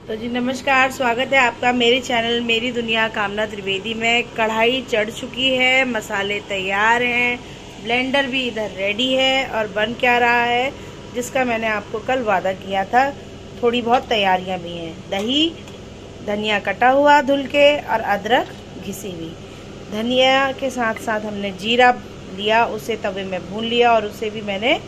तो जी नमस्कार, स्वागत है आपका मेरे चैनल मेरी दुनिया कामना त्रिवेदी में। कढ़ाई चढ़ चुकी है, मसाले तैयार हैं, ब्लेंडर भी इधर रेडी है और बन क्या रहा है जिसका मैंने आपको कल वादा किया था। थोड़ी बहुत तैयारियां भी हैं। दही, धनिया कटा हुआ धुल के और अदरक घिसी हुई। धनिया के साथ साथ हमने जीरा लिया, उसे तवे में भून लिया और उसे भी मैंने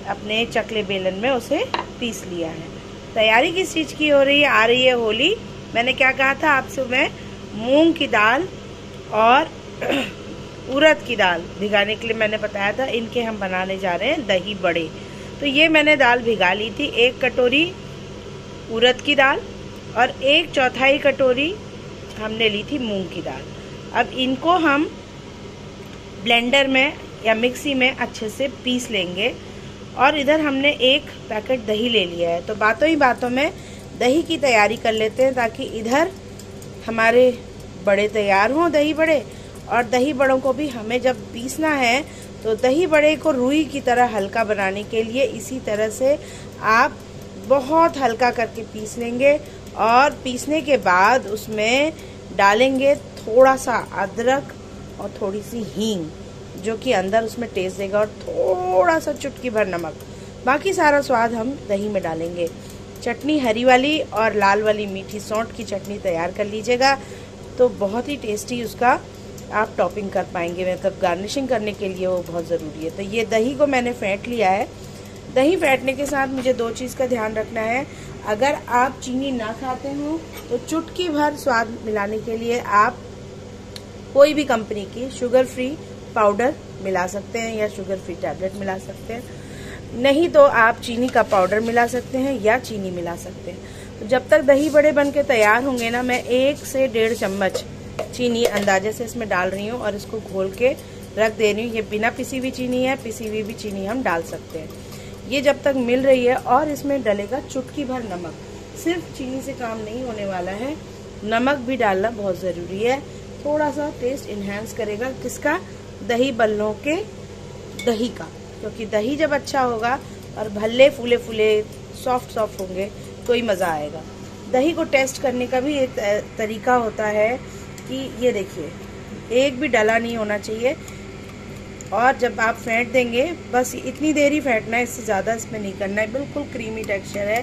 अपने चकले बेलन में उसे पीस लिया है। तैयारी किस चीज़ की हो रही है? आ रही है होली। मैंने क्या कहा था आपसे? मैं मूंग की दाल और उड़द की दाल भिगाने के लिए मैंने बताया था। इनके हम बनाने जा रहे हैं दही बड़े। तो ये मैंने दाल भिगा ली थी, 1 कटोरी उड़द की दाल और 1/4 कटोरी हमने ली थी मूंग की दाल। अब इनको हम ब्लेंडर में या मिक्सी में अच्छे से पीस लेंगे। और इधर हमने 1 पैकेट दही ले लिया है। तो बातों ही बातों में दही की तैयारी कर लेते हैं ताकि इधर हमारे बड़े तैयार हों, दही बड़े। और दही बड़ों को भी हमें जब पीसना है तो दही बड़े को रुई की तरह हल्का बनाने के लिए इसी तरह से आप बहुत हल्का करके पीस लेंगे। और पीसने के बाद उसमें डालेंगे थोड़ा सा अदरक और थोड़ी सी हींग, जो कि अंदर उसमें टेस्ट देगा, और थोड़ा सा चुटकी भर नमक। बाकी सारा स्वाद हम दही में डालेंगे। चटनी हरी वाली और लाल वाली मीठी सौंठ की चटनी तैयार कर लीजिएगा, तो बहुत ही टेस्टी उसका आप टॉपिंग कर पाएंगे। मतलब गार्निशिंग करने के लिए वो बहुत ज़रूरी है। तो ये दही को मैंने फेंट लिया है। दही फेंटने के साथ मुझे 2 चीज़ का ध्यान रखना है। अगर आप चीनी ना खाते हो तो चुटकी भर स्वाद मिलाने के लिए आप कोई भी कंपनी की शुगर फ्री पाउडर मिला सकते हैं या शुगर फ्री टैबलेट मिला सकते हैं। नहीं तो आप चीनी का पाउडर मिला सकते हैं या चीनी मिला सकते हैं। तो जब तक दही बड़े बन के तैयार होंगे ना, मैं 1 से 1.5 चम्मच चीनी अंदाजे से इसमें डाल रही हूँ और इसको घोल के रख दे रही हूँ। ये बिना पिसी हुई चीनी है, पिसी हुई भी चीनी हम डाल सकते हैं। ये जब तक मिल रही है, और इसमें डलेगा चुटकी भर नमक। सिर्फ चीनी से काम नहीं होने वाला है, नमक भी डालना बहुत ज़रूरी है। थोड़ा सा टेस्ट इन्हेंस करेगा किसका? दही बल्लों के दही का। क्योंकि दही जब अच्छा होगा और भल्ले फूले फूले सॉफ्ट होंगे तो ही मज़ा आएगा। दही को टेस्ट करने का भी एक तरीका होता है कि ये देखिए, एक भी डला नहीं होना चाहिए। और जब आप फेंट देंगे, बस इतनी देर ही फेंटना है, इससे ज़्यादा इसमें नहीं करना है। बिल्कुल क्रीमी टेक्सचर है।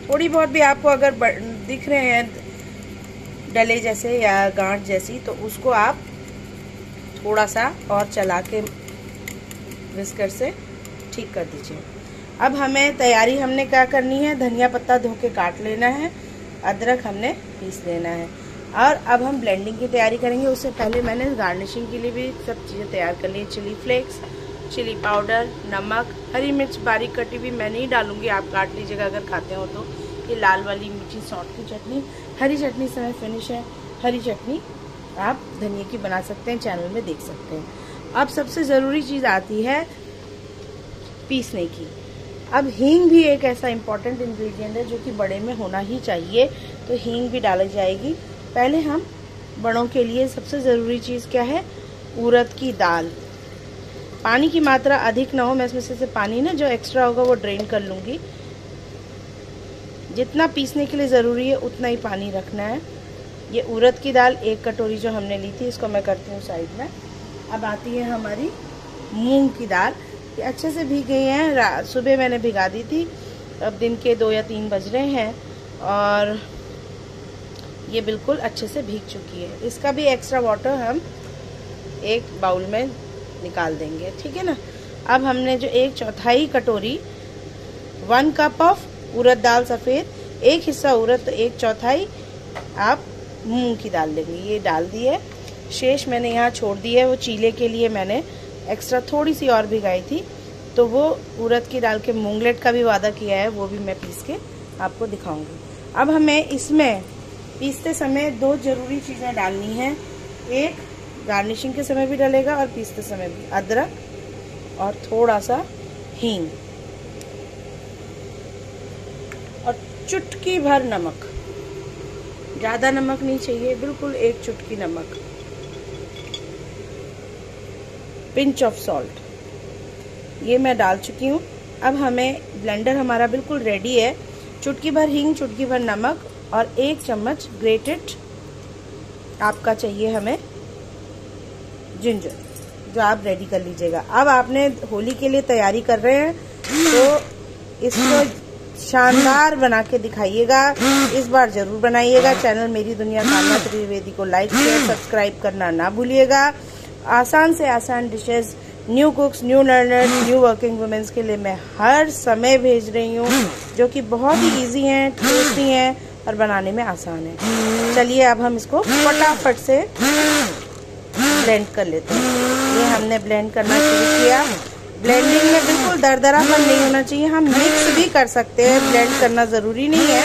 थोड़ी बहुत भी आपको अगर दिख रहे हैं डले जैसे या गांठ जैसी, तो उसको आप थोड़ा सा और चला के विस्कर से ठीक कर दीजिए। अब हमें तैयारी हमने क्या करनी है? धनिया पत्ता धो के काट लेना है, अदरक हमने पीस लेना है, और अब हम ब्लेंडिंग की तैयारी करेंगे। उससे पहले मैंने गार्निशिंग के लिए भी सब चीज़ें तैयार कर ली। चिली फ्लेक्स, चिली पाउडर, नमक, हरी मिर्च बारीक कटी भी मैं नहीं डालूंगी, आप काट लीजिएगा अगर खाते हो तो। ये लाल वाली मीठी सौंठ की चटनी, हरी चटनी समय फिनिश है। हरी चटनी आप धनिया की बना सकते हैं, चैनल में देख सकते हैं। अब सबसे ज़रूरी चीज़ आती है पीसने की। अब हींग भी एक ऐसा इम्पॉर्टेंट इंग्रेडिएंट है जो कि बड़े में होना ही चाहिए, तो हींग भी डाली जाएगी। पहले हम बड़ों के लिए सबसे ज़रूरी चीज़ क्या है? उड़द की दाल। पानी की मात्रा अधिक ना हो, मैं इसमें से पानी ना जो एक्स्ट्रा होगा वो ड्रेन कर लूँगी। जितना पीसने के लिए ज़रूरी है उतना ही पानी रखना है। ये उड़द की दाल 1 कटोरी जो हमने ली थी, इसको मैं करती हूँ साइड में। अब आती है हमारी मूंग की दाल। ये अच्छे से भीग गई हैं, सुबह मैंने भिगा दी थी। अब दिन के 2 या 3 बज रहे हैं और ये बिल्कुल अच्छे से भीग चुकी है। इसका भी एक्स्ट्रा वाटर हम एक बाउल में निकाल देंगे, ठीक है ना। अब हमने जो 1/4 कटोरी 1 कप ऑफ उड़द दाल सफ़ेद, 1 हिस्सा उड़द तो 1/4 आप मूंग की दाल लेंगे, ये डाल दी है। शेष मैंने यहाँ छोड़ दी है, वो चीले के लिए मैंने एक्स्ट्रा थोड़ी सी और भिगाई थी। तो वो उड़द की दाल के मूंगलेट का भी वादा किया है, वो भी मैं पीस के आपको दिखाऊंगी। अब हमें इसमें पीसते समय 2 ज़रूरी चीज़ें डालनी हैं। एक गार्निशिंग के समय भी डलेगा और पीसते समय भी, अदरक और थोड़ा सा हींग और चुटकी भर नमक। ज़्यादा नमक नहीं चाहिए, बिल्कुल 1 चुटकी नमक। पिंच ऑफ सॉल्ट, ये मैं डाल चुकी हूँ। अब हमें ब्लेंडर हमारा बिल्कुल रेडी है। चुटकी भर हींग, चुटकी भर नमक और 1 चम्मच ग्रेटेड आपका चाहिए हमें जिंजर, जो आप रेडी कर लीजिएगा। अब आपने होली के लिए तैयारी कर रहे हैं तो इसको शानदार बना के दिखाइएगा। इस बार जरूर बनाइएगा। चैनल मेरी दुनिया कामना त्रिवेदी को लाइक शेयर सब्सक्राइब करना ना भूलिएगा। आसान से आसान dishes, new cooks, new learners, new working womens के लिए मैं हर समय भेज रही हूँ, जो कि बहुत ही इजी हैं, टेस्टी हैं और बनाने में आसान है। चलिए अब हम इसको फटाफट से ब्लेंड कर लेते हैं। ये हमने ब्लेंड करना शुरू किया। ब्लेंडिंग में बिल्कुल दरदरापन नहीं होना चाहिए। हम मिक्स भी कर सकते हैं, ब्लेंड करना ज़रूरी नहीं है।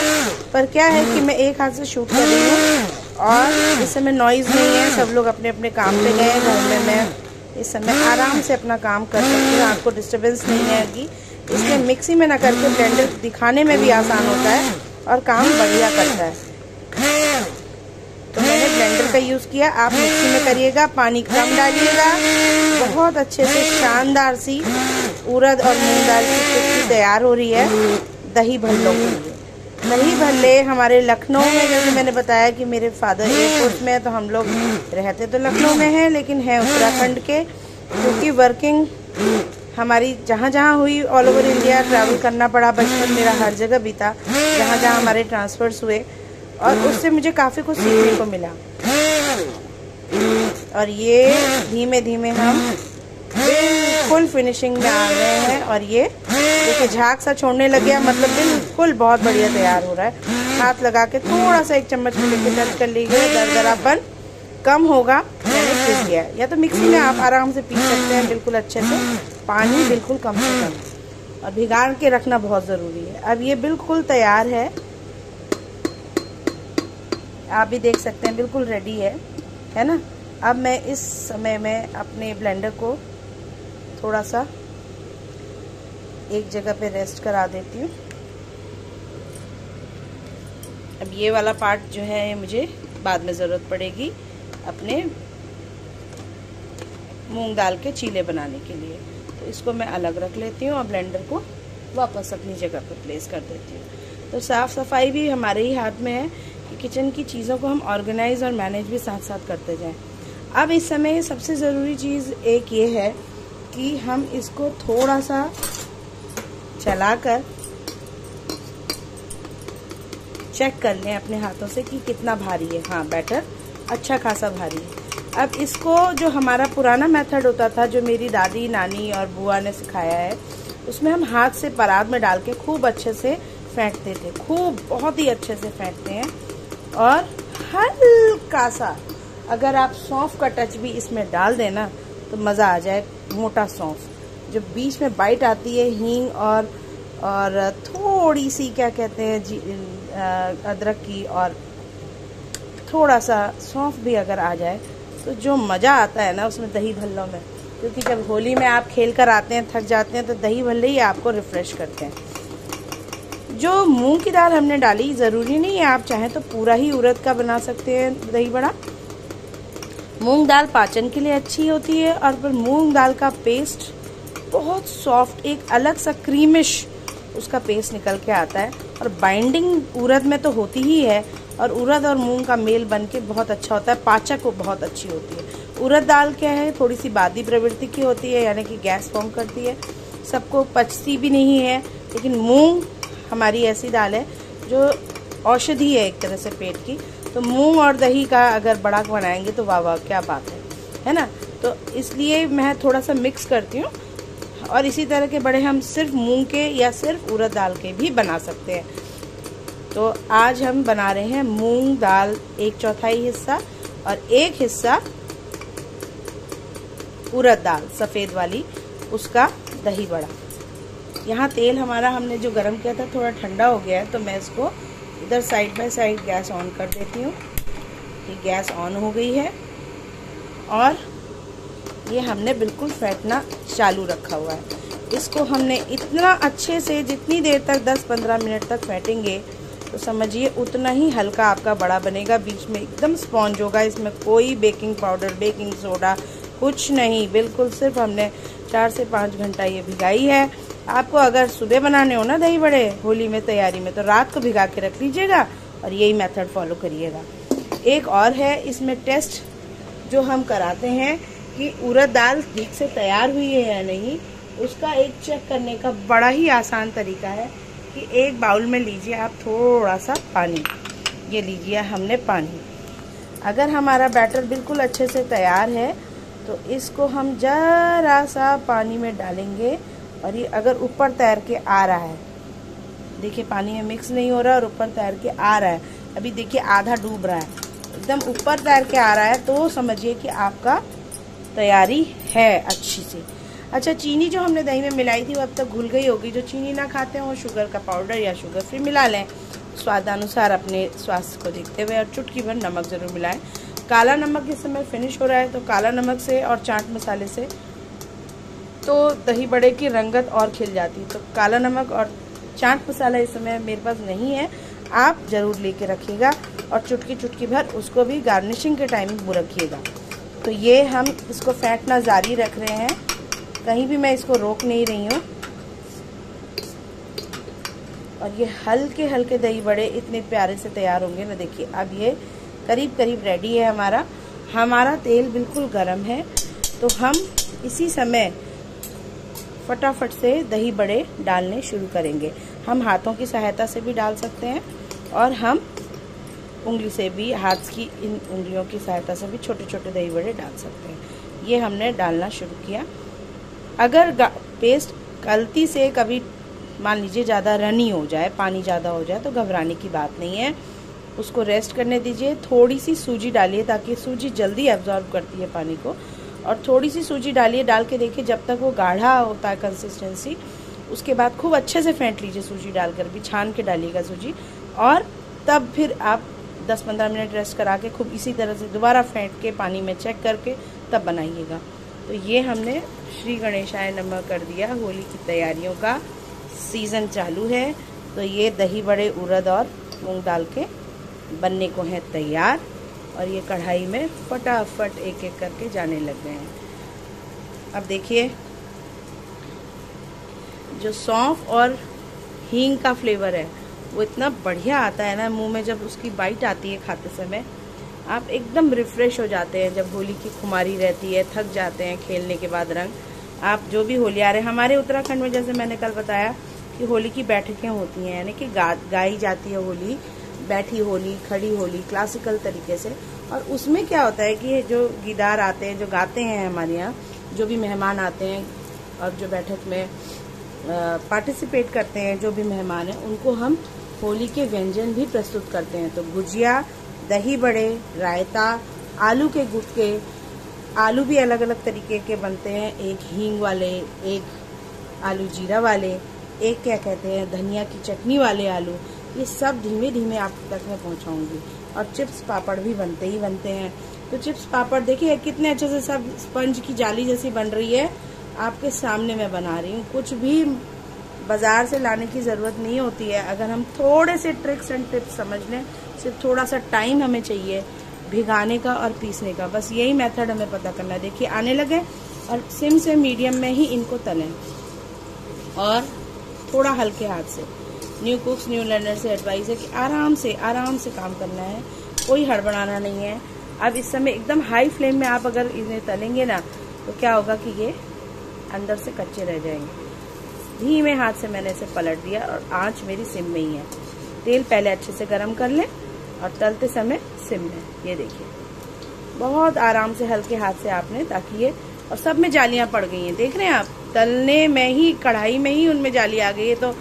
पर क्या है कि मैं एक हाथ से शूट कर रही हूँ और इस समय नॉइज़ नहीं है, सब लोग अपने अपने काम पे गए हैं। घर में मैं इस समय आराम से अपना काम कर सकती हूँ, आपको डिस्टर्बेंस नहीं आएगी। इसलिए मिक्सी में ना करके ब्लेंडर दिखाने में भी आसान होता है और काम बढ़िया करता है। तो मैंने ब्लेंडर का यूज़ किया, आप मिक्सी में करिएगा, पानी कम डालिएगा। बहुत अच्छे से शानदार सी उड़द और मूंग दाल की कुल्फी तैयार हो रही है दही भल्लों के लिए। दही भल्ले हमारे लखनऊ में, जैसे मैंने बताया कि मेरे फादर एयरपोर्ट में है, तो हम लोग रहते तो लखनऊ में हैं लेकिन हैं उत्तराखंड के, क्योंकि वर्किंग हमारी जहाँ जहाँ हुई ऑल ओवर इंडिया ट्रैवल करना पड़ा। बचपन मेरा हर जगह बीता जहाँ जहाँ हमारे ट्रांसफर्स हुए और उससे मुझे काफ़ी कुछ सीखने को मिला। और ये धीमे धीमे हम बिल्कुल फिनिशिंग में आ गए हैं और ये देखिए झाग सा छोड़ने लग गया, मतलब बिल्कुल बहुत बढ़िया तैयार हो रहा है। हाथ लगा के थोड़ा सा 1 चम्मच में लेके टच कर लीजिए, दरदरापन कम होगा। मैंने पीस लिया है, या तो मिक्सी में आप आराम से पीस सकते हैं बिल्कुल अच्छे से। पानी बिल्कुल कम से कम और भिगा के रखना बहुत ज़रूरी है। अब ये बिल्कुल तैयार है, आप भी देख सकते हैं बिल्कुल रेडी है ना। अब मैं इस समय में अपने ब्लेंडर को थोड़ा सा एक जगह पे रेस्ट करा देती हूँ। अब ये वाला पार्ट जो है मुझे बाद में ज़रूरत पड़ेगी अपने मूंग दाल के चीले बनाने के लिए, तो इसको मैं अलग रख लेती हूँ और ब्लेंडर को वापस अपनी जगह पर प्लेस कर देती हूँ। तो साफ़ सफाई भी हमारे ही हाथ में है कि किचन की चीज़ों को हम ऑर्गेनाइज और मैनेज भी साथ साथ करते जाएं। अब इस समय सबसे ज़रूरी चीज़ एक ये है कि हम इसको थोड़ा सा चलाकर चेक कर लें अपने हाथों से कि कितना भारी है। हाँ, बैटर अच्छा खासा भारी है। अब इसको जो हमारा पुराना मेथड होता था, जो मेरी दादी, नानी और बुआ ने सिखाया है, उसमें हम हाथ से परात में डाल के खूब अच्छे से फेंटते थे। खूब बहुत ही अच्छे से फेंटते हैं और हल्का सा अगर आप सौंफ का टच भी इसमें डाल देना तो मज़ा आ जाए। मोटा सौंफ, जो बीच में बाइट आती है हींग और थोड़ी सी क्या कहते हैं अदरक की, और थोड़ा सा सौंफ भी अगर आ जाए तो जो मज़ा आता है ना उसमें दही भल्लों में। क्योंकि जब होली में आप खेल कर आते हैं, थक जाते हैं, तो दही भल्ले ही आपको रिफ़्रेश करते हैं। जो मूंग की दाल हमने डाली, ज़रूरी नहीं है आप चाहें तो पूरा ही उड़द का बना सकते हैं दही बड़ा। मूंग दाल पाचन के लिए अच्छी होती है और फिर मूंग दाल का पेस्ट बहुत सॉफ्ट, एक अलग सा क्रीमिश उसका पेस्ट निकल के आता है। और बाइंडिंग उड़द में तो होती ही है और उड़द और मूंग का मेल बन के बहुत अच्छा होता है, पाचक को बहुत अच्छी होती है। उड़द दाल क्या है, थोड़ी सी बादी प्रवृत्ति की होती है, यानी कि गैस फॉर्म करती है, सबको पचती भी नहीं है। लेकिन मूंग हमारी ऐसी दाल है जो औषधि है एक तरह से पेट की। तो मूंग और दही का अगर बड़ा बनाएंगे तो वाह वाह क्या बात है ना। तो इसलिए मैं थोड़ा सा मिक्स करती हूँ। और इसी तरह के बड़े हम सिर्फ मूंग के या सिर्फ उड़द दाल के भी बना सकते हैं। तो आज हम बना रहे हैं मूंग दाल 1/4 हिस्सा और 1 हिस्सा उड़द दाल सफ़ेद वाली, उसका दही बड़ा। यहाँ तेल हमारा हमने जो गरम किया था थोड़ा ठंडा हो गया है, तो मैं इसको इधर side by side gas on कर देती हूँ। ये गैस ऑन हो गई है और ये हमने बिल्कुल फेंटना चालू रखा हुआ है। इसको हमने इतना अच्छे से, जितनी देर तक 10-15 मिनट तक फेंटेंगे तो समझिए उतना ही हल्का आपका बड़ा बनेगा। बीच में एकदम स्पॉन्ज होगा, इसमें कोई बेकिंग पाउडर, बेकिंग सोडा कुछ नहीं, बिल्कुल सिर्फ हमने 4 से 5 घंटा ये भिगाई है आपको अगर सुबह बनाने हो ना दही बड़े होली में तैयारी में, तो रात को भिगा के रख लीजिएगा और यही मेथड फॉलो करिएगा। एक और है इसमें टेस्ट जो हम कराते हैं कि उड़द दाल ठीक से तैयार हुई है या नहीं, उसका एक चेक करने का बड़ा ही आसान तरीका है कि एक बाउल में लीजिए आप थोड़ा सा पानी, ये लीजिए हमने पानी। अगर हमारा बैटर बिल्कुल अच्छे से तैयार है तो इसको हम जरा सा पानी में डालेंगे और ये अगर ऊपर तैर के आ रहा है, देखिए पानी में मिक्स नहीं हो रहा और ऊपर तैर के आ रहा है, अभी देखिए आधा डूब रहा है, एकदम ऊपर तैर के आ रहा है, तो समझिए कि आपका तैयारी है अच्छी से। अच्छा, चीनी जो हमने दही में मिलाई थी वो अब तक घुल गई होगी। जो चीनी ना खाते हो शुगर का पाउडर या शुगर फ्री मिला लें, स्वादानुसार अपने स्वास्थ्य को देखते हुए, और चुटकी भर नमक ज़रूर मिलाएं। काला नमक इस समय फिनिश हो रहा है, तो काला नमक से और चाट मसाले से तो दही बड़े की रंगत और खिल जाती है। तो काला नमक और चाट मसाला इस समय मेरे पास नहीं है, आप ज़रूर लेके रखिएगा, और चुटकी चुटकी भर उसको भी गार्निशिंग के टाइम में रखिएगा। तो ये हम इसको फेंटना जारी रख रहे हैं, कहीं भी मैं इसको रोक नहीं रही हूँ। और ये हल्के हल्के दही बड़े इतने प्यारे से तैयार होंगे ना। देखिए अब ये करीब करीब रेडी है हमारा तेल बिल्कुल गर्म है, तो हम इसी समय फटाफट से दही बड़े डालने शुरू करेंगे। हम हाथों की सहायता से भी डाल सकते हैं और हम उंगली से भी, हाथ की इन उंगलियों की सहायता से भी छोटे छोटे दही बड़े डाल सकते हैं। ये हमने डालना शुरू किया। अगर पेस्ट गलती से कभी मान लीजिए ज़्यादा रनी हो जाए, पानी ज़्यादा हो जाए, तो घबराने की बात नहीं है, उसको रेस्ट करने दीजिए। थोड़ी सी सूजी डालिए ताकि सूजी जल्दी एब्जॉर्ब करती है पानी को, और थोड़ी सी सूजी डालिए, डाल के देखिए जब तक वो गाढ़ा होता है कंसिस्टेंसी, उसके बाद खूब अच्छे से फेंट लीजिए सूजी डालकर, भी छान के डालिएगा सूजी, और तब फिर आप 10-15 मिनट रेस्ट करा के खूब इसी तरह से दोबारा फेंट के पानी में चेक करके तब बनाइएगा। तो ये हमने श्री गणेशाय नमः कर दिया। होली की तैयारियों का सीज़न चालू है, तो ये दही बड़े उड़द और मूंग दाल के बनने को हैं तैयार, और ये कढ़ाई में फटाफट एक एक करके जाने लग गए हैं। अब देखिए जो सौंफ और हींग का फ्लेवर है वो इतना बढ़िया आता है ना मुंह में, जब उसकी बाइट आती है खाते समय आप एकदम रिफ्रेश हो जाते हैं। जब होली की खुमारी रहती है, थक जाते हैं खेलने के बाद रंग, आप जो भी होली आ रहे हैं, हमारे उत्तराखंड में जैसे मैंने कल बताया कि होली की बैठकें होती हैं, यानी कि गाई जाती है होली, बैठी होली, खड़ी होली, क्लासिकल तरीके से। और उसमें क्या होता है कि जो गीदार आते हैं, जो गाते हैं हमारे यहाँ, जो भी मेहमान आते हैं और जो बैठक में पार्टिसिपेट करते हैं, जो भी मेहमान हैं, उनको हम होली के व्यंजन भी प्रस्तुत करते हैं। तो गुजिया, दही बड़े, रायता, आलू के गुटके, आलू भी अलग अलग तरीके के बनते हैं, एक हींग वाले, एक आलू जीरा वाले, एक क्या कहते हैं धनिया की चटनी वाले आलू, ये सब धीमे धीमे आप तक मैं पहुंचाऊंगी। और चिप्स पापड़ भी बनते ही बनते हैं। तो चिप्स पापड़ देखिए कितने अच्छे से सब स्पंज की जाली जैसी बन रही है, आपके सामने मैं बना रही हूँ। कुछ भी बाजार से लाने की ज़रूरत नहीं होती है, अगर हम थोड़े से ट्रिक्स एंड टिप्स समझ लें, सिर्फ थोड़ा सा टाइम हमें चाहिए भिगाने का और पीसने का, बस यही मेथड हमें पता करना है। देखिए आने लगे, और सिम से मीडियम में ही इनको तलें, और थोड़ा हल्के हाथ से। न्यू कुक्स न्यू लर्नर से एडवाइस है कि आराम से काम करना है, कोई हड़बड़ाना नहीं है। अब इस समय एकदम हाई फ्लेम में आप अगर इन्हें तलेंगे ना, तो क्या होगा कि ये अंदर से कच्चे रह जाएंगे। धीमे हाथ से मैंने इसे पलट दिया, और आंच मेरी सिम में ही है। तेल पहले अच्छे से गर्म कर लें और तलते समय सिम में। ये देखिए बहुत आराम से हल्के हाथ से आपने, ताकि ये, और सब में जालियां पड़ गई हैं, देख रहे हैं आप, तलने में ही, कढ़ाई में ही उनमें जाली आ गई है, तो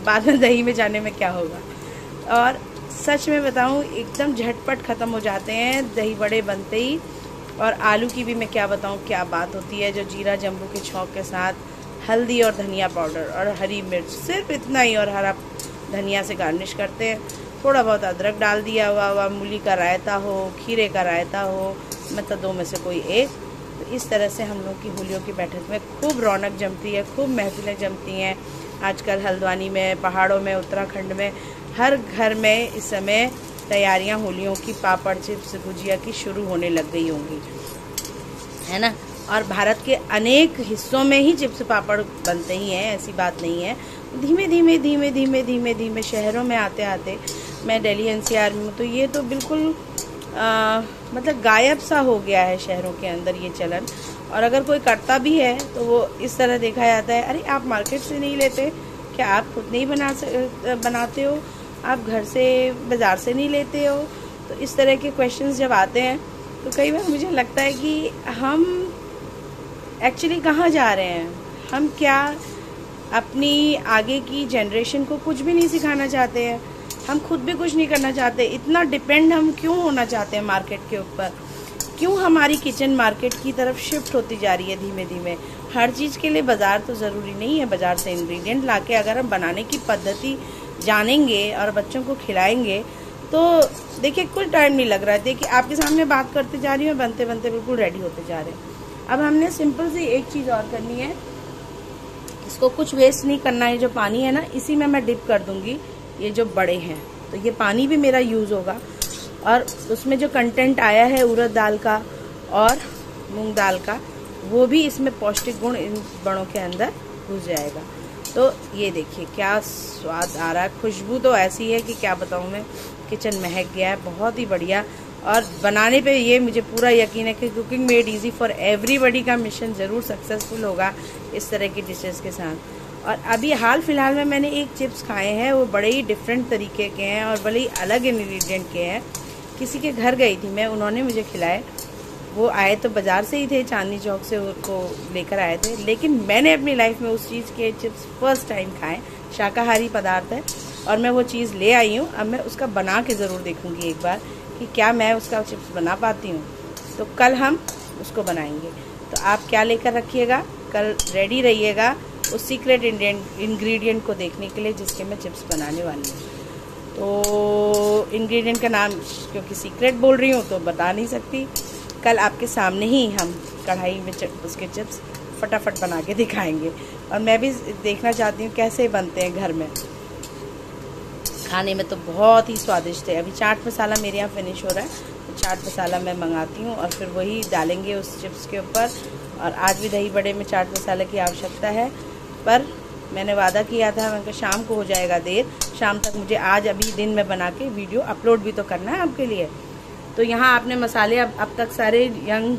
बाद में दही में जाने में क्या होगा। और सच में बताऊं एकदम झटपट ख़त्म हो जाते हैं दही बड़े बनते ही। और आलू की भी मैं क्या बताऊं क्या बात होती है, जो जीरा जम्बू के छौंक के साथ हल्दी और धनिया पाउडर और हरी मिर्च, सिर्फ इतना ही, और हरा धनिया से गार्निश करते हैं। थोड़ा बहुत अदरक डाल दिया हुआ, मूली का रायता हो, खीरे का रायता हो, मतलब दो में से कोई एक। तो इस तरह से हम लोग की होलियों की बैठक में खूब रौनक जमती है, खूब महफिलें जमती हैं। आजकल हल्द्वानी में, पहाड़ों में, उत्तराखंड में हर घर में इस समय तैयारियां होलियों की, पापड़, चिप्स, गुजिया की शुरू होने लग गई होंगी, है ना। और भारत के अनेक हिस्सों में ही चिप्स पापड़ बनते ही हैं, ऐसी बात नहीं है। धीमे धीमे धीमे धीमे धीमे धीमे शहरों में आते आते, मैं दिल्ली एनसीआर में हूँ, तो ये तो बिल्कुल मतलब गायब सा हो गया है शहरों के अंदर ये चलन। और अगर कोई करता भी है तो वो इस तरह देखा जाता है, अरे आप मार्केट से नहीं लेते क्या, आप खुद नहीं बनाते हो, आप घर से बाज़ार से नहीं लेते हो। तो इस तरह के क्वेश्चंस जब आते हैं तो कई बार मुझे लगता है कि हम एक्चुअली कहाँ जा रहे हैं। हम क्या अपनी आगे की जनरेशन को कुछ भी नहीं सिखाना चाहते हैं, हम खुद भी कुछ नहीं करना चाहते। इतना डिपेंड हम क्यों होना चाहते हैं मार्केट के ऊपर, क्यों हमारी किचन मार्केट की तरफ शिफ्ट होती जा रही है धीमे धीमे। हर चीज़ के लिए बाज़ार तो ज़रूरी नहीं है, बाज़ार से इंग्रेडिएंट लाके अगर हम बनाने की पद्धति जानेंगे और बच्चों को खिलाएंगे तो देखिए कुछ टाइम नहीं लग रहा है। देखिए आपके सामने बात करते जा रही हूँ, बनते बनते बिल्कुल रेडी होते जा रहे हैं। अब हमने सिंपल सी एक चीज़ और करनी है, इसको कुछ वेस्ट नहीं करना है। जो पानी है ना, इसी में मैं डिप कर दूंगी ये जो बड़े हैं, तो ये पानी भी मेरा यूज़ होगा। और उसमें जो कंटेंट आया है उड़द दाल का और मूंग दाल का, वो भी इसमें पौष्टिक गुण इन बड़ों के अंदर घुस जाएगा। तो ये देखिए क्या स्वाद आ रहा है, खुशबू तो ऐसी है कि क्या बताऊँ मैं, किचन महक गया है, बहुत ही बढ़िया। और बनाने पे ये मुझे पूरा यकीन है कि cooking made easy for everybody का मिशन ज़रूर सक्सेसफुल होगा इस तरह की डिशेस के साथ। और अभी हाल फिलहाल में मैंने एक चिप्स खाए हैं, वो बड़े ही डिफरेंट तरीके के हैं और बड़े ही अलग इंग्रेडिएंट के हैं। किसी के घर गई थी मैं, उन्होंने मुझे खिलाए। वो आए तो बाज़ार से ही थे, चांदनी चौक से उनको लेकर आए थे, लेकिन मैंने अपनी लाइफ में उस चीज़ के चिप्स फर्स्ट टाइम खाए। शाकाहारी पदार्थ है और मैं वो चीज़ ले आई हूँ। अब मैं उसका बना के ज़रूर देखूँगी एक बार कि क्या मैं उसका चिप्स बना पाती हूँ। तो कल हम उसको बनाएंगे। तो आप क्या लेकर रखिएगा, कल रेडी रहिएगा उस सीक्रेट इंग्रेडिएंट को देखने के लिए जिसके मैं चिप्स बनाने वाली हूँ। तो इंग्रेडिएंट का नाम क्योंकि सीक्रेट बोल रही हूँ तो बता नहीं सकती, कल आपके सामने ही हम कढ़ाई में उसके चिप्स फटाफट बना के दिखाएंगे। और मैं भी देखना चाहती हूँ कैसे बनते हैं घर में, खाने में तो बहुत ही स्वादिष्ट है। अभी चाट मसाला मेरे यहाँ फिनिश हो रहा है, तो चाट मसाला मैं मंगाती हूँ और फिर वही डालेंगे उस चिप्स के ऊपर। और आज भी दही बड़े में चाट मसाला की आवश्यकता है, पर मैंने वादा किया था, मैंने कहा शाम को हो जाएगा देर, शाम तक मुझे आज अभी दिन में बना के वीडियो अपलोड भी तो करना है आपके लिए। तो यहाँ आपने मसाले अब तक सारे यंग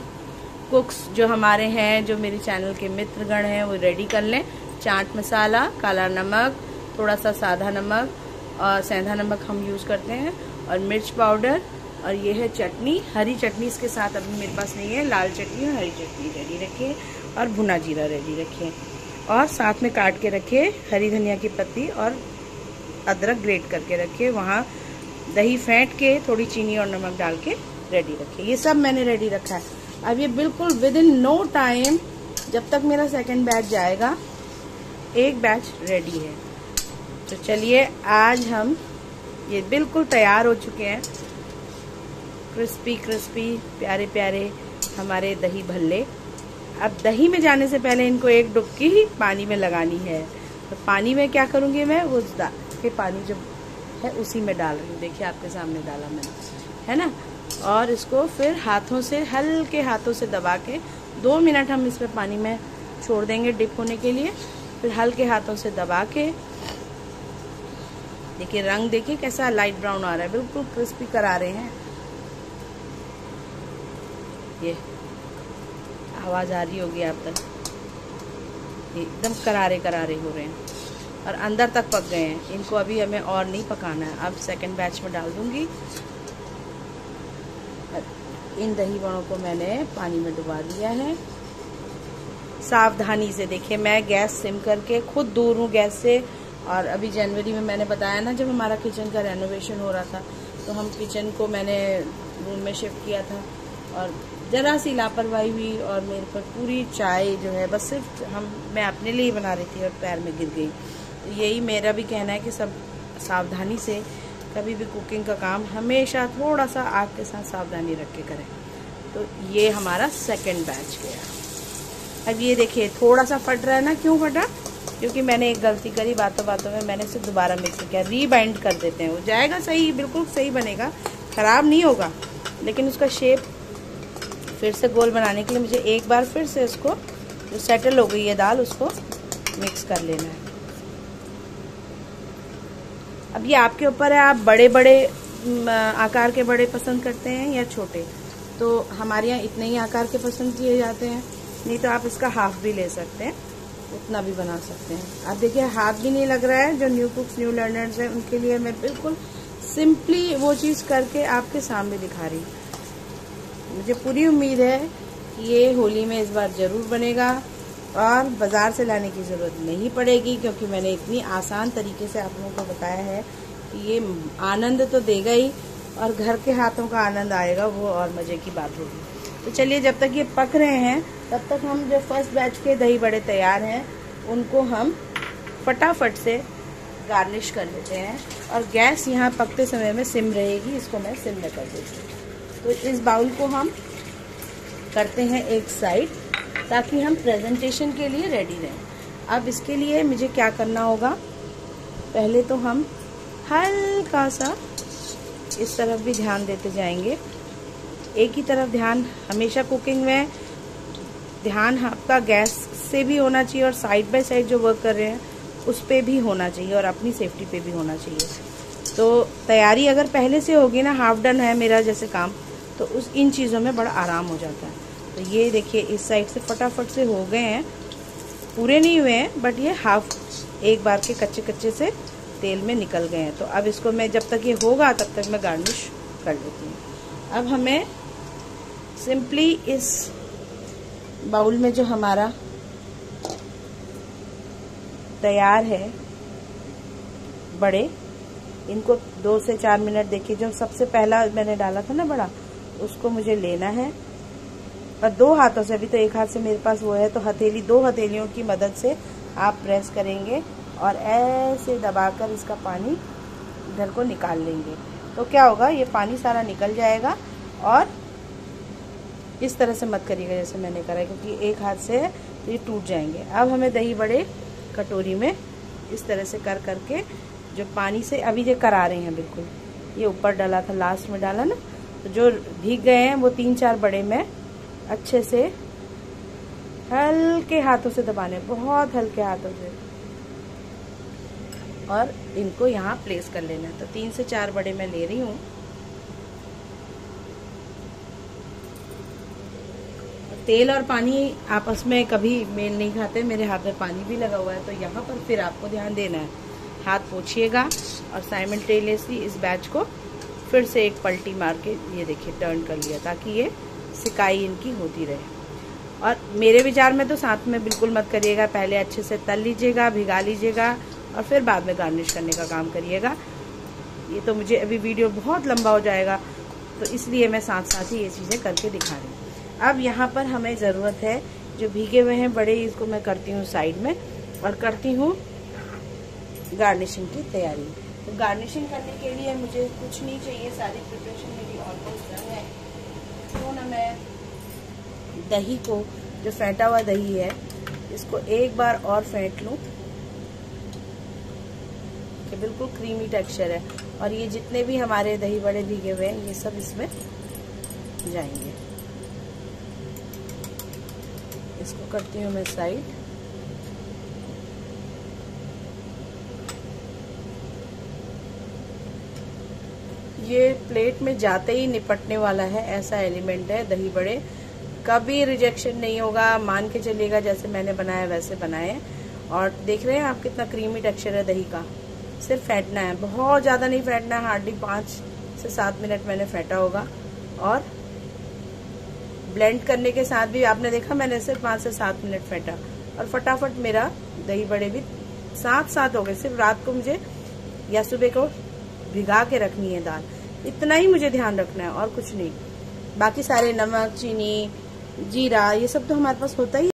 कुक्स जो हमारे हैं, जो मेरे चैनल के मित्रगण हैं, वो रेडी कर लें। चाट मसाला, काला नमक, थोड़ा सा सादा नमक और सेंधा नमक हम यूज़ करते हैं, और मिर्च पाउडर, और ये है चटनी, हरी चटनी इसके साथ अभी मेरे पास नहीं है, लाल चटनी और हरी चटनी रेडी रखिए, और भुना जीरा रेडी रखिए, और साथ में काट के रखिए हरी धनिया की पत्ती और अदरक ग्रेट करके रखिए। वहाँ दही फेंट के थोड़ी चीनी और नमक डाल के रेडी रखिए। ये सब मैंने रेडी रखा है। अब ये बिल्कुल विद इन नो टाइम, जब तक मेरा सेकंड बैच जाएगा, एक बैच रेडी है। तो चलिए आज हम ये बिल्कुल तैयार हो चुके हैं, क्रिस्पी क्रिस्पी प्यारे प्यारे हमारे दही भल्ले। अब दही में जाने से पहले इनको एक डुबकी पानी में लगानी है। तो पानी में क्या करूँगी मैं, वो के पानी जो है उसी में डाल रही हूँ, देखिए आपके सामने डाला मैंने, है ना। और इसको फिर हाथों से, हल्के हाथों से दबा के 2 मिनट हम इसमें पानी में छोड़ देंगे डिप होने के लिए। फिर हल्के हाथों से दबा के, देखिए रंग देखिए कैसा लाइट ब्राउन आ रहा है, बिल्कुल क्रिस्पी करा रहे हैं। ये आवाज़ आ रही होगी आप तक, एकदम करारे करारे हो रहे हैं और अंदर तक पक गए हैं। इनको अभी हमें और नहीं पकाना है। अब सेकंड बैच में डाल दूंगी। इन दही बड़ों को मैंने पानी में डुबा दिया है। सावधानी से देखिए, मैं गैस सिम करके खुद दूर हूँ गैस से। और अभी जनवरी में मैंने बताया ना, जब हमारा किचन का रेनोवेशन हो रहा था, तो हम किचन को मैंने रूम में शिफ्ट किया था और ज़रा सी लापरवाही हुई और मेरे पर पूरी चाय जो है बस सिर्फ मैं अपने लिए ही बना रही थी और पैर में गिर गई। तो यही मेरा भी कहना है कि सब सावधानी से कभी भी कुकिंग का काम हमेशा थोड़ा सा आग के साथ सावधानी रख के करें। तो ये हमारा सेकंड बैच गया। अब ये देखिए थोड़ा सा फट रहा है ना, क्यों फटा? क्योंकि मैंने एक गलती करी, बातों बातों में मैंने इसे दोबारा मिक्स किया। रीबाइंड कर देते हैं, हो जाएगा सही, बिल्कुल सही बनेगा, ख़राब नहीं होगा, लेकिन उसका शेप फिर से गोल बनाने के लिए मुझे एक बार फिर से इसको, जो सेटल हो गई है दाल, उसको मिक्स कर लेना है। अब ये आपके ऊपर है, आप बड़े बड़े आकार के बड़े पसंद करते हैं या छोटे। तो हमारे यहाँ इतने ही आकार के पसंद किए जाते हैं, नहीं तो आप इसका हाफ भी ले सकते हैं, उतना भी बना सकते हैं। आप देखिए हाथ भी नहीं लग रहा है। जो न्यू कुक्स न्यू लर्नर्स हैं उनके लिए मैं बिल्कुल सिंपली वो चीज़ करके आपके सामने दिखा रही हूँ। मुझे पूरी उम्मीद है कि ये होली में इस बार ज़रूर बनेगा और बाज़ार से लाने की ज़रूरत नहीं पड़ेगी, क्योंकि मैंने इतनी आसान तरीके से आप लोगों को बताया है कि ये आनंद तो देगा ही, और घर के हाथों का आनंद आएगा, वो और मज़े की बात होगी। तो चलिए, जब तक ये पक रहे हैं तब तक हम जो फर्स्ट बैच के दही बड़े तैयार हैं उनको हम फटाफट से गार्निश कर लेते हैं। और गैस यहाँ पकते समय में सिम रहेगी, इसको मैं सिम में कर देती हूँ। तो इस बाउल को हम करते हैं एक साइड, ताकि हम प्रेजेंटेशन के लिए रेडी रहें। अब इसके लिए मुझे क्या करना होगा, पहले तो हम हल्का सा इस तरफ भी ध्यान देते जाएंगे। एक ही तरफ ध्यान, हमेशा कुकिंग में ध्यान आपका गैस से भी होना चाहिए और साइड बाय साइड जो वर्क कर रहे हैं उस पे भी होना चाहिए और अपनी सेफ्टी पे भी होना चाहिए। तो तैयारी अगर पहले से होगी ना, हाफ डन है मेरा जैसे काम, तो उस इन चीज़ों में बड़ा आराम हो जाता है। तो ये देखिए इस साइड से फटाफट से हो गए हैं, पूरे नहीं हुए हैं बट ये हाफ एक बार के कच्चे कच्चे से तेल में निकल गए हैं। तो अब इसको मैं, जब तक ये होगा तब तक मैं गार्निश कर लेती हूँ। अब हमें सिंपली इस बाउल में जो हमारा तैयार है बड़े, इनको 2 से 4 मिनट, देखिए जो सबसे पहला मैंने डाला था ना बड़ा, उसको मुझे लेना है और 2 हाथों से, अभी तो एक हाथ से मेरे पास वो है, तो हथेली, 2 हथेलियों की मदद से आप प्रेस करेंगे और ऐसे दबाकर इसका पानी इधर को निकाल लेंगे। तो क्या होगा, ये पानी सारा निकल जाएगा। और इस तरह से मत करिएगा जैसे मैंने करा है, क्योंकि एक हाथ से है तो ये टूट जाएंगे। अब हमें दही बड़े कटोरी में इस तरह से कर करके, जो पानी से अभी ये करा रहे हैं, बिल्कुल ये ऊपर डाला था, लास्ट में डाला ना, तो जो भीग गए हैं वो 3-4 बड़े में अच्छे से हल्के हाथों से दबाने, बहुत हल्के हाथों से, और इनको यहाँ प्लेस कर लेना है। तो 3 से 4 बड़े मैं ले रही हूँ। तेल और पानी आपस में कभी मेल नहीं खाते, मेरे हाथ में पानी भी लगा हुआ है, तो यहाँ पर फिर आपको ध्यान देना है, हाथ पोंछिएगा और साइमल्टेनियसली इस बैच को फिर से एक पलटी मार के, ये देखिए टर्न कर लिया, ताकि ये सिकाई इनकी होती रहे। और मेरे विचार में तो साथ में बिल्कुल मत करिएगा, पहले अच्छे से तल लीजिएगा, भिगा लीजिएगा और फिर बाद में गार्निश करने का काम करिएगा। ये तो मुझे अभी वीडियो बहुत लंबा हो जाएगा, तो इसलिए मैं साथ साथ ही ये चीज़ें करके दिखा रही हूँ। अब यहाँ पर हमें ज़रूरत है, जो भीगे हुए हैं बड़े, इसको मैं करती हूँ साइड में और करती हूँ गार्निशिंग की तैयारी। तो गार्निशिंग करने के लिए मुझे कुछ नहीं चाहिए, सारी प्रिपरेशन मेरी ऑलमोस्ट डन है। तो ना मैं दही को, जो फेंटा हुआ दही है, इसको एक बार और फेंट लूँ कि बिल्कुल क्रीमी टेक्सचर है, और ये जितने भी हमारे दही बड़े भीगे हुए हैं ये सब इसमें जाएंगे। इसको करती हूँ मैं साइड। ये प्लेट में जाते ही निपटने वाला है, ऐसा एलिमेंट है दही बड़े, कभी रिजेक्शन नहीं होगा। मान के चलिएगा जैसे मैंने बनाया वैसे बनाए। और देख रहे हैं आप कितना क्रीमी टेक्सचर है दही का। सिर्फ फेंटना है, बहुत ज़्यादा नहीं फेंटना है, हार्डली 5 से 7 मिनट मैंने फेंटा होगा। और ब्लेंड करने के साथ भी आपने देखा मैंने सिर्फ 5 से 7 मिनट फेंटा और फटाफट मेरा दही बड़े भी साथ हो गए। सिर्फ रात को मुझे या सुबह को भिगा के रखनी है दाल, इतना ही मुझे ध्यान रखना है और कुछ नहीं। बाकी सारे नमक, चीनी, जीरा, ये सब तो हमारे पास होता ही